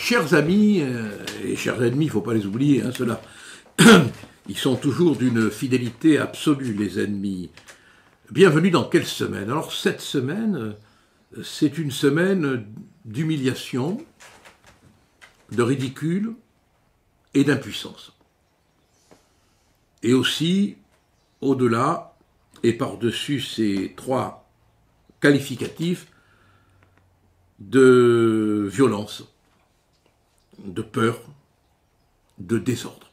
Chers amis et chers ennemis, il ne faut pas les oublier, hein, ceux-là. Ils sont toujours d'une fidélité absolue, les ennemis. Bienvenue dans quelle semaine? Alors cette semaine, c'est une semaine d'humiliation, de ridicule et d'impuissance. Et aussi, au-delà et par-dessus ces trois qualificatifs, de violence, de peur, de désordre.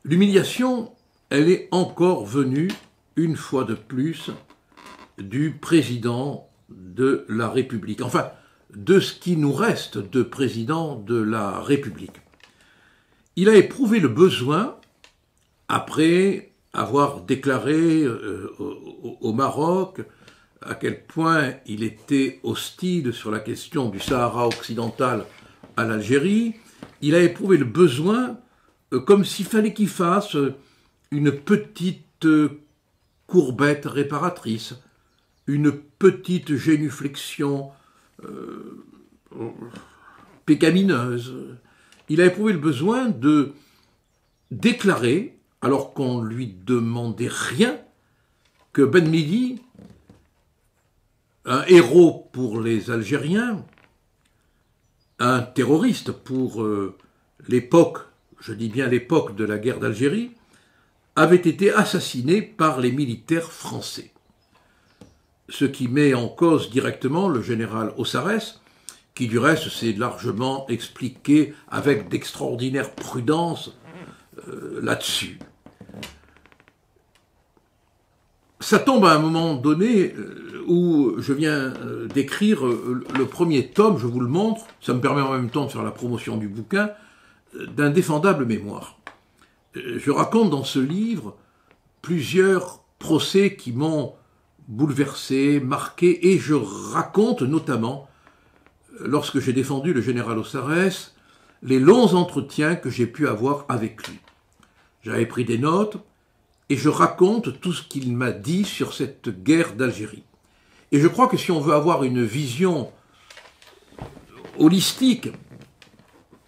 L'humiliation, elle est encore venue, une fois de plus, du président de la République. Enfin, de ce qui nous reste de président de la République. Il a éprouvé le besoin, après avoir déclaré au Maroc à quel point il était hostile sur la question du Sahara occidental à l'Algérie, il a éprouvé le besoin, comme s'il fallait qu'il fasse une petite courbette réparatrice, une petite génuflexion pécamineuse. Il a éprouvé le besoin de déclarer, alors qu'on lui demandait rien, que Ben Midi, un héros pour les Algériens, un terroriste pour l'époque, je dis bien l'époque de la guerre d'Algérie, avait été assassiné par les militaires français. Ce qui met en cause directement le général Aussares, qui du reste s'est largement expliqué avec d'extraordinaire prudence là-dessus. Ça tombe à un moment donné où je viens d'écrire le premier tome, je vous le montre, ça me permet en même temps de faire la promotion du bouquin, d'Indéfendable mémoire. Je raconte dans ce livre plusieurs procès qui m'ont bouleversé, marqué, et je raconte notamment, lorsque j'ai défendu le général Aussares, les longs entretiens que j'ai pu avoir avec lui. J'avais pris des notes, et je raconte tout ce qu'il m'a dit sur cette guerre d'Algérie. Et je crois que si on veut avoir une vision holistique,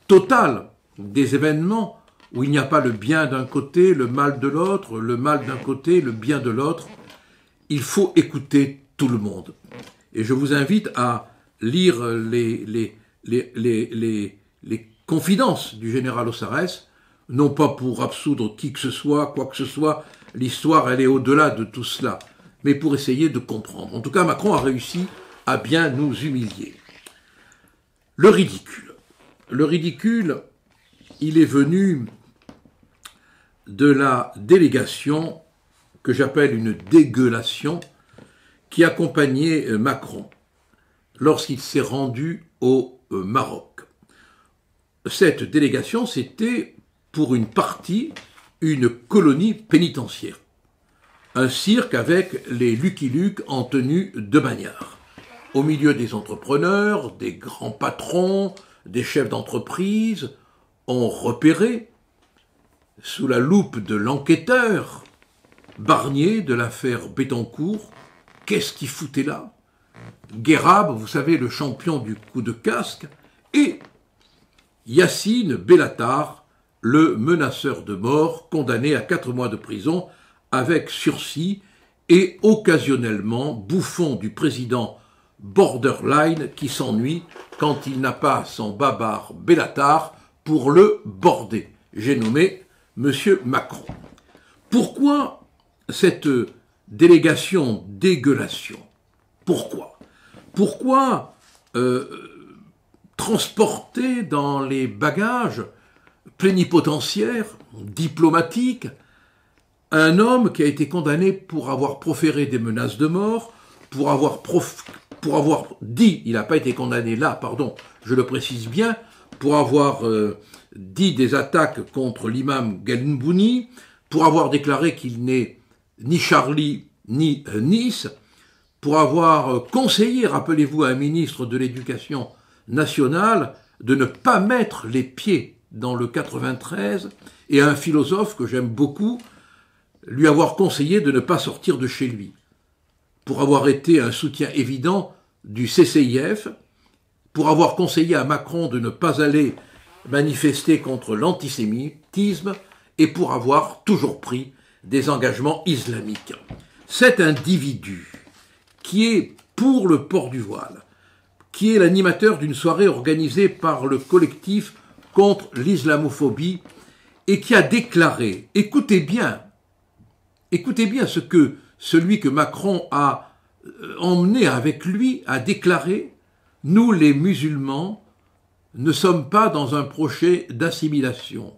totale des événements, où il n'y a pas le bien d'un côté, le mal de l'autre, le mal d'un côté, le bien de l'autre, il faut écouter tout le monde. Et je vous invite à lire les confidences du général Aussares, non pas pour absoudre qui que ce soit, quoi que ce soit, l'histoire elle est au-delà de tout cela, mais pour essayer de comprendre. En tout cas, Macron a réussi à bien nous humilier. Le ridicule. Le ridicule, il est venu de la délégation que j'appelle une dégueulation qui accompagnait Macron lorsqu'il s'est rendu au Maroc. Cette délégation, c'était pour une partie une colonie pénitentiaire. Un cirque avec les Lucky Luke en tenue de bagnard. Au milieu des entrepreneurs, des grands patrons, des chefs d'entreprise, ont repéré, sous la loupe de l'enquêteur, Barnier de l'affaire Bettencourt, qu'est-ce qu'il foutait là? Guérab, vous savez, le champion du coup de casque, et Yacine Bellatar, le menaceur de mort, condamné à 4 mois de prison avec sursis et occasionnellement bouffon du président borderline qui s'ennuie quand il n'a pas son babar Bellatar pour le border. J'ai nommé Monsieur Macron. Pourquoi cette délégation dégueulation? Pourquoi transporter dans les bagages plénipotentiaires, diplomatiques, un homme qui a été condamné pour avoir proféré des menaces de mort, pour avoir dit, il n'a pas été condamné là, pardon, je le précise bien, pour avoir dit des attaques contre l'imam Galbouni, pour avoir déclaré qu'il n'est ni Charlie ni Nice, pour avoir conseillé, rappelez-vous, à un ministre de l'Éducation nationale de ne pas mettre les pieds dans le 93, et à un philosophe que j'aime beaucoup, lui avoir conseillé de ne pas sortir de chez lui, pour avoir été un soutien évident du CCIF, pour avoir conseillé à Macron de ne pas aller manifester contre l'antisémitisme et pour avoir toujours pris des engagements islamiques. Cet individu qui est pour le port du voile, qui est l'animateur d'une soirée organisée par le collectif contre l'islamophobie et qui a déclaré, écoutez bien ce que celui que Macron a emmené avec lui a déclaré, nous les musulmans ne sommes pas dans un projet d'assimilation.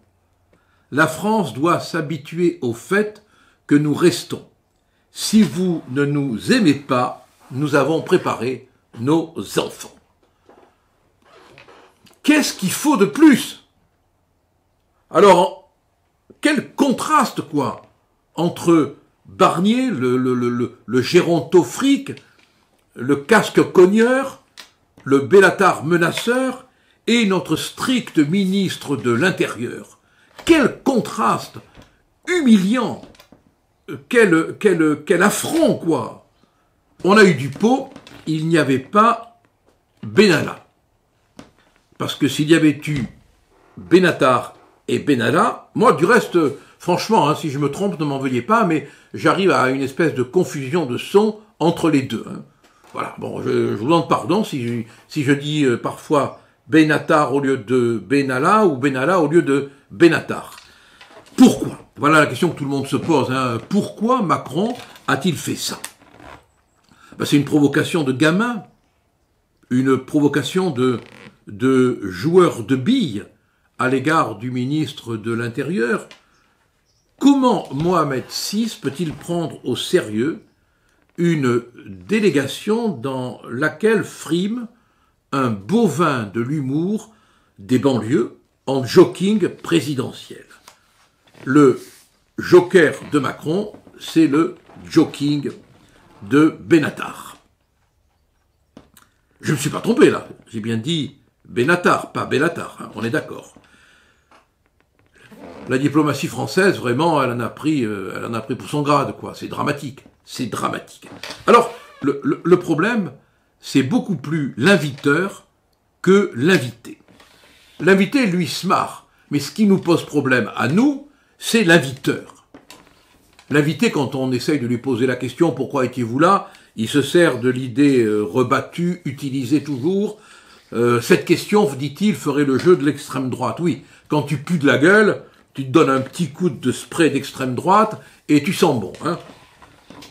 La France doit s'habituer au fait que nous restons. Si vous ne nous aimez pas, nous avons préparé nos enfants. Qu'est-ce qu'il faut de plus? Alors, quel contraste, quoi, entre Barnier, le gérontofric, le casque cogneur, le Bellatar menaceur et notre strict ministre de l'Intérieur. Quel contraste humiliant, quel affront, quoi. On a eu du pot, il n'y avait pas Benalla. Parce que s'il y avait eu Benatar et Benalla, moi du reste, franchement, hein, si je me trompe, ne m'en veuillez pas, mais j'arrive à une espèce de confusion de son entre les deux. Hein. Voilà, bon, je vous demande pardon si je dis parfois Benatar au lieu de Benalla ou Benalla au lieu de Benatar. Pourquoi? Voilà la question que tout le monde se pose. Hein. Pourquoi Macron a-t-il fait ça? Ben, c'est une provocation de gamin, une provocation de joueur de billes à l'égard du ministre de l'Intérieur. Comment Mohamed VI peut-il prendre au sérieux une délégation dans laquelle frime un bovin de l'humour des banlieues en joking présidentiel? Le joker de Macron, c'est le joking de Benatar. Je ne me suis pas trompé là, j'ai bien dit Benatar, pas Bellatar, hein, on est d'accord. La diplomatie française, vraiment, elle en a pris pour son grade, quoi. C'est dramatique, c'est dramatique. Alors, le problème, c'est beaucoup plus l'inviteur que l'invité. L'invité, lui, se marre, mais ce qui nous pose problème à nous, c'est l'inviteur. L'invité, quand on essaye de lui poser la question « Pourquoi étiez-vous là ?», il se sert de l'idée rebattue, utilisée toujours. Cette question, dit-il, ferait le jeu de l'extrême droite. Oui, quand tu pues de la gueule, tu te donnes un petit coup de spray d'extrême droite et tu sens bon. Hein.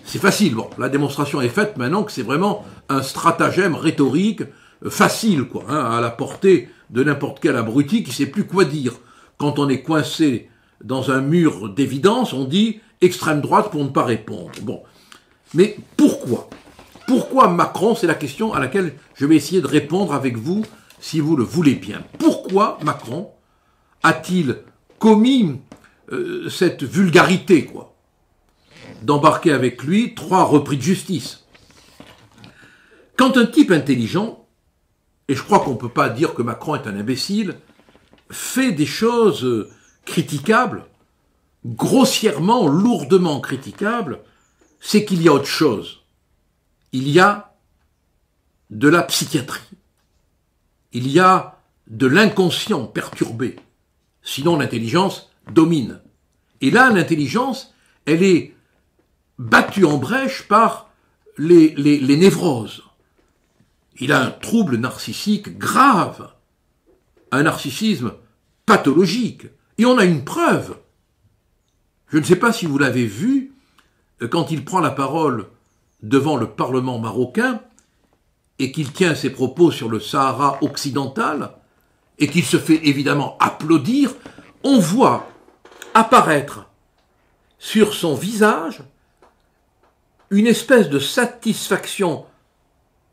C'est facile. Bon, la démonstration est faite maintenant que c'est vraiment un stratagème rhétorique facile, quoi, hein, à la portée de n'importe quel abruti qui sait plus quoi dire. Quand on est coincé dans un mur d'évidence, on dit extrême droite pour ne pas répondre. Bon. Mais pourquoi? Pourquoi Macron? C'est la question à laquelle je vais essayer de répondre avec vous, si vous le voulez bien. Pourquoi Macron a-t-il commis cette vulgarité, quoi, d'embarquer avec lui 3 repris de justice? Quand un type intelligent, et je crois qu'on ne peut pas dire que Macron est un imbécile, fait des choses critiquables, grossièrement, lourdement critiquables, c'est qu'il y a autre chose. Il y a de la psychiatrie. Il y a de l'inconscient perturbé. Sinon, l'intelligence domine. Et là, l'intelligence, elle est battue en brèche par les névroses. Il a un trouble narcissique grave, un narcissisme pathologique. Et on a une preuve. Je ne sais pas si vous l'avez vu, quand il prend la parole devant le Parlement marocain et qu'il tient ses propos sur le Sahara occidental et qu'il se fait évidemment applaudir, on voit apparaître sur son visage une espèce de satisfaction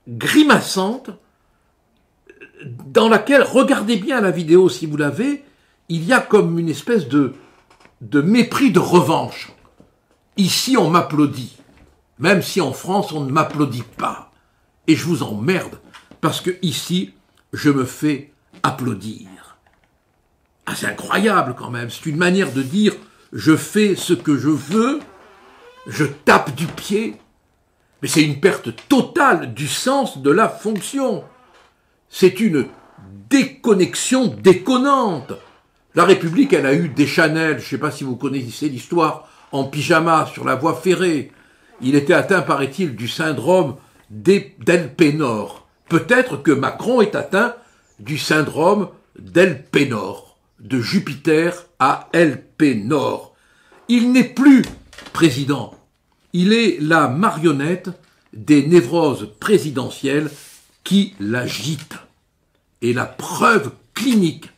grimaçante dans laquelle, regardez bien la vidéo si vous l'avez, il y a comme une espèce de mépris de revanche. Ici, on m'applaudit. Même si en France, on ne m'applaudit pas. Et je vous emmerde, parce que ici, je me fais applaudir. Ah, c'est incroyable quand même. C'est une manière de dire, je fais ce que je veux, je tape du pied. Mais c'est une perte totale du sens de la fonction. C'est une déconnexion déconnante. La République, elle a eu des Chanel, je ne sais pas si vous connaissez l'histoire, en pyjama sur la voie ferrée. Il était atteint, paraît-il, du syndrome d'Elpenor. Peut-être que Macron est atteint du syndrome d'Elpenor, de Jupiter à Elpenor. Il n'est plus président. Il est la marionnette des névroses présidentielles qui l'agitent. Et la preuve clinique,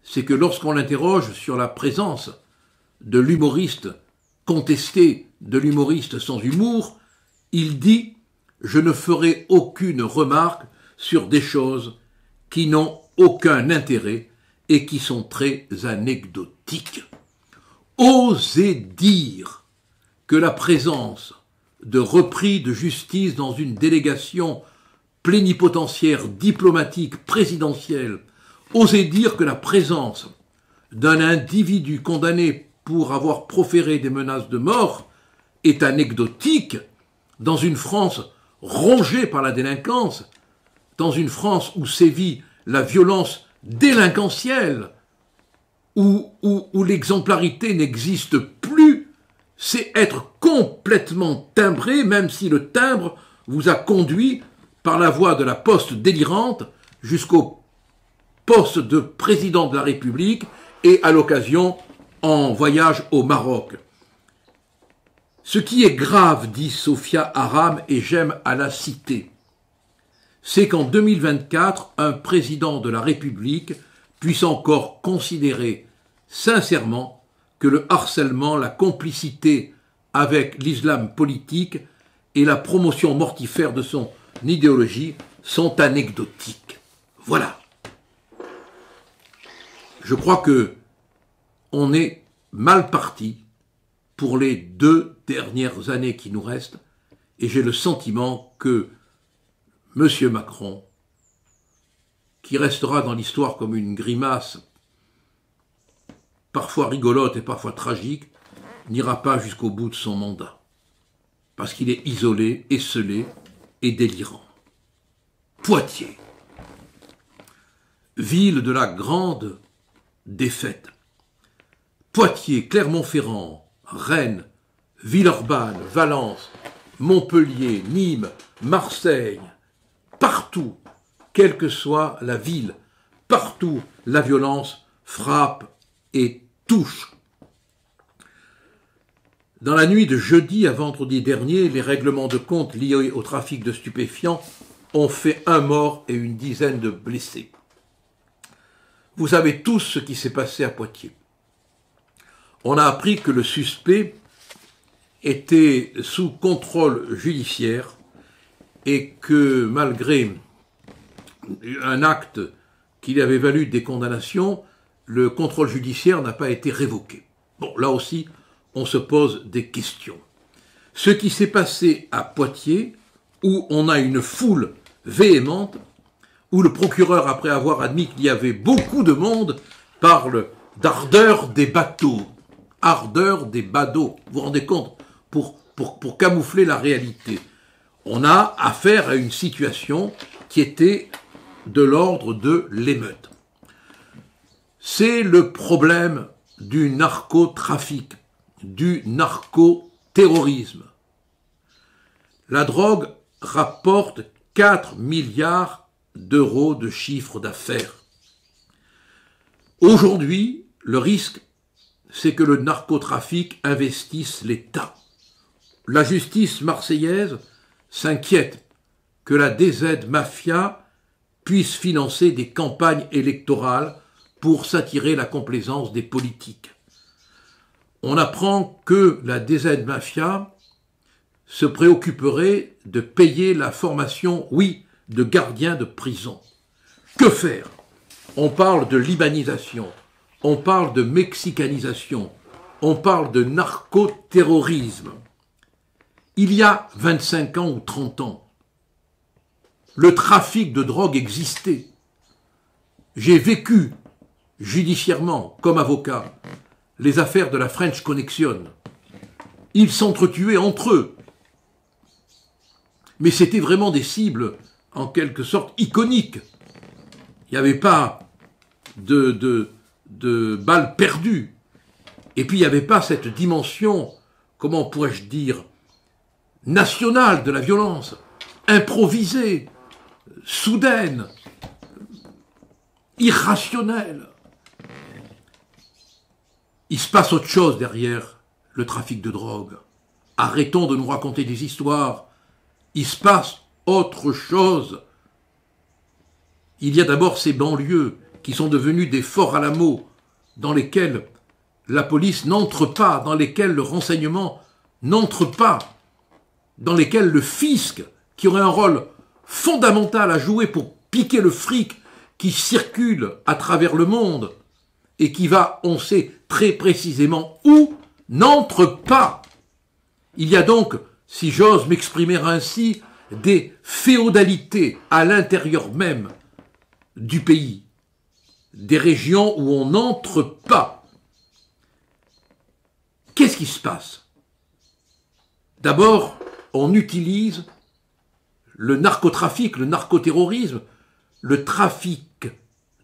c'est que lorsqu'on l'interroge sur la présence de l'humoriste contesté, de l'humoriste sans humour, il dit « Je ne ferai aucune remarque sur des choses qui n'ont aucun intérêt et qui sont très anecdotiques. » Osez dire que la présence de repris de justice dans une délégation plénipotentiaire diplomatique présidentielle, osez dire que la présence d'un individu condamné pour avoir proféré des menaces de mort est anecdotique dans une France rongée par la délinquance, dans une France où sévit la violence délinquentielle, où l'exemplarité n'existe plus, c'est être complètement timbré, même si le timbre vous a conduit par la voie de la poste délirante jusqu'au poste de président de la République et à l'occasion en voyage au Maroc. Ce qui est grave, dit Sophia Aram, et j'aime à la citer, c'est qu'en 2024, un président de la République puisse encore considérer sincèrement que le harcèlement, la complicité avec l'islam politique et la promotion mortifère de son idéologie sont anecdotiques. Voilà. Je crois que on est mal parti pour les 2 dernières années qui nous restent, et j'ai le sentiment que M. Macron, qui restera dans l'histoire comme une grimace parfois rigolote et parfois tragique, n'ira pas jusqu'au bout de son mandat, parce qu'il est isolé, esseulé et délirant. Poitiers, ville de la grande défaite. Poitiers, Clermont-Ferrand, Rennes, Villeurbanne, Valence, Montpellier, Nîmes, Marseille, partout, quelle que soit la ville, partout la violence frappe et touche. Dans la nuit de jeudi à vendredi dernier, les règlements de compte liés au trafic de stupéfiants ont fait 1 mort et une dizaine de blessés. Vous savez tous ce qui s'est passé à Poitiers. On a appris que le suspect était sous contrôle judiciaire et que malgré un acte qui avait valu des condamnations, le contrôle judiciaire n'a pas été révoqué. Bon, là aussi, on se pose des questions. Ce qui s'est passé à Poitiers, où on a une foule véhémente, où le procureur, après avoir admis qu'il y avait beaucoup de monde, parle d'ardeur des bateaux. Ardeur des badauds. Vous vous rendez compte, pour camoufler la réalité. On a affaire à une situation qui était de l'ordre de l'émeute. C'est le problème du narcotrafic, du narcoterrorisme. La drogue rapporte 4 milliards d'euros de chiffre d'affaires. Aujourd'hui, le risque, c'est que le narcotrafic investisse l'État. La justice marseillaise s'inquiète que la DZ Mafia puisse financer des campagnes électorales pour s'attirer la complaisance des politiques. On apprend que la DZ Mafia se préoccuperait de payer la formation, oui, de gardiens de prison. Que faire? On parle de libanisation, on parle de mexicanisation, on parle de narcoterrorisme. Il y a 25 ans ou 30 ans, le trafic de drogue existait. J'ai vécu judiciairement, comme avocat, les affaires de la French Connection. Ils s'entretuaient entre eux. Mais c'était vraiment des cibles, en quelque sorte, iconiques Il n'y avait pas de balles perdues. Et puis il n'y avait pas cette dimension, comment pourrais-je dire, nationale de la violence, improvisée, soudaine, irrationnelle. Il se passe autre chose derrière le trafic de drogue. Arrêtons de nous raconter des histoires. Il se passe autre chose. Il y a d'abord ces banlieues qui sont devenues des forts Alamo, dans lesquels la police n'entre pas, dans lesquels le renseignement n'entre pas, dans lesquels le fisc, qui aurait un rôle fondamental à jouer pour piquer le fric qui circule à travers le monde et qui va, on sait très précisément où, n'entre pas. Il y a donc, si j'ose m'exprimer ainsi, des féodalités à l'intérieur même du pays, des régions où on n'entre pas. Qu'est-ce qui se passe? D'abord, on utilise le narcotrafic, le narcoterrorisme, le trafic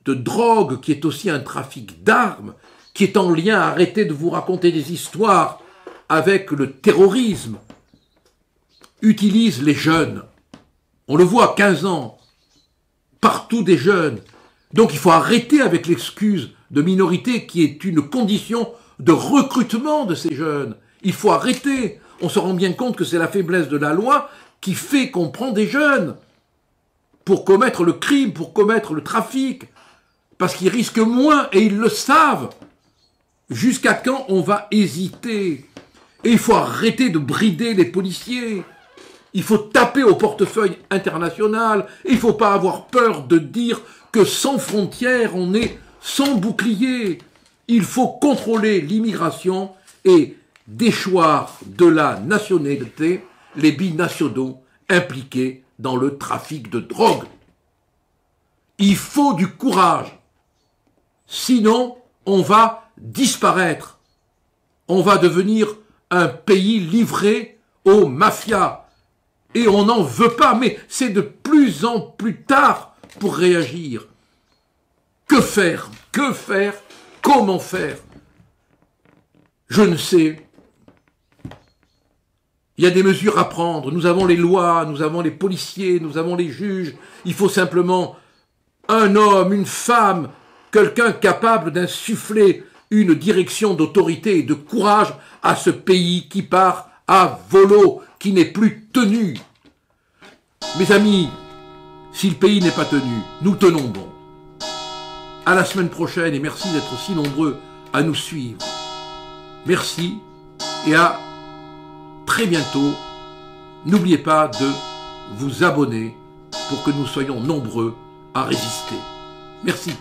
de drogue, qui est aussi un trafic d'armes, qui est en lien, arrêtez de vous raconter des histoires, avec le terrorisme, utilise les jeunes. On le voit à 15 ans, partout des jeunes. Donc il faut arrêter avec l'excuse de minorité qui est une condition de recrutement de ces jeunes. Il faut arrêter. On se rend bien compte que c'est la faiblesse de la loi qui fait qu'on prend des jeunes pour commettre le crime, pour commettre le trafic, parce qu'ils risquent moins et ils le savent. Jusqu'à quand on va hésiter? Et il faut arrêter de brider les policiers. Il faut taper au portefeuille international. Il ne faut pas avoir peur de dire que sans frontières, on est sans bouclier. Il faut contrôler l'immigration et déchoir de la nationalité les binationaux impliqués dans le trafic de drogue. Il faut du courage. Sinon, on va disparaître. On va devenir un pays livré aux mafias. Et on n'en veut pas, mais c'est de plus en plus tard pour réagir. Que faire? Que faire? Comment faire? Je ne sais. Il y a des mesures à prendre. Nous avons les lois, nous avons les policiers, nous avons les juges. Il faut simplement un homme, une femme, quelqu'un capable d'insuffler une direction d'autorité et de courage à ce pays qui part à volo, qui n'est plus tenu. Mes amis, si le pays n'est pas tenu, nous tenons bon. À la semaine prochaine et merci d'être si nombreux à nous suivre. Merci et à très bientôt. N'oubliez pas de vous abonner pour que nous soyons nombreux à résister. Merci.